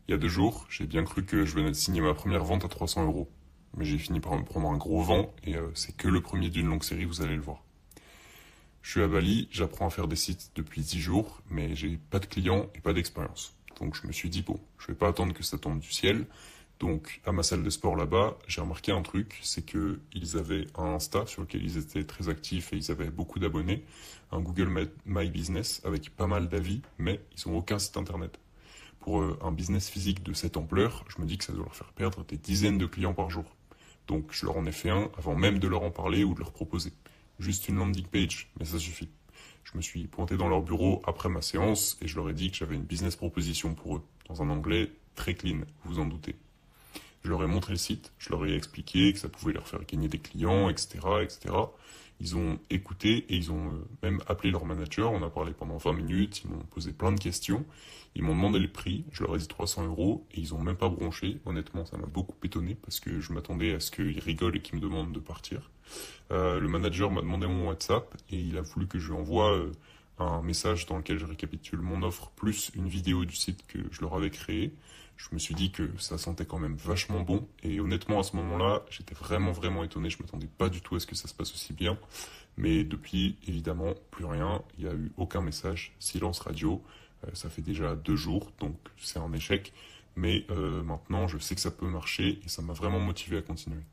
Il y a 2 jours, j'ai bien cru que je venais de signer ma première vente à 300 euros. Mais j'ai fini par me prendre un gros vent et c'est que le premier d'une longue série, vous allez le voir. Je suis à Bali, j'apprends à faire des sites depuis 10 jours, mais j'ai pas de clients et pas d'expérience. Donc je me suis dit, bon, je vais pas attendre que ça tombe du ciel. Donc à ma salle de sport là-bas, j'ai remarqué un truc, c'est que ils avaient un Insta sur lequel ils étaient très actifs et ils avaient beaucoup d'abonnés, un Google My Business avec pas mal d'avis, mais ils ont aucun site internet. Pour un business physique de cette ampleur, je me dis que ça doit leur faire perdre des dizaines de clients par jour. Donc je leur en ai fait un avant même de leur en parler ou de leur proposer. Juste une landing page, mais ça suffit. Je me suis pointé dans leur bureau après ma séance et je leur ai dit que j'avais une business proposition pour eux, dans un anglais très clean, vous vous en doutez. Je leur ai montré le site, je leur ai expliqué que ça pouvait leur faire gagner des clients, etc., etc. Ils ont écouté et ils ont même appelé leur manager. On a parlé pendant 20 minutes, ils m'ont posé plein de questions. Ils m'ont demandé le prix, je leur ai dit 300 euros et ils ont même pas bronché. Honnêtement, ça m'a beaucoup étonné parce que je m'attendais à ce qu'ils rigolent et qu'ils me demandent de partir. Le manager m'a demandé mon WhatsApp et il a voulu que je lui envoie un message dans lequel je récapitule mon offre plus une vidéo du site que je leur avais créé. Je me suis dit que ça sentait quand même vachement bon et honnêtement à ce moment-là j'étais vraiment étonné, je m'attendais pas du tout à ce que ça se passe aussi bien, mais depuis évidemment plus rien, il n'y a eu aucun message, silence radio. Ça fait déjà 2 jours donc c'est un échec, mais maintenant je sais que ça peut marcher et ça m'a vraiment motivé à continuer.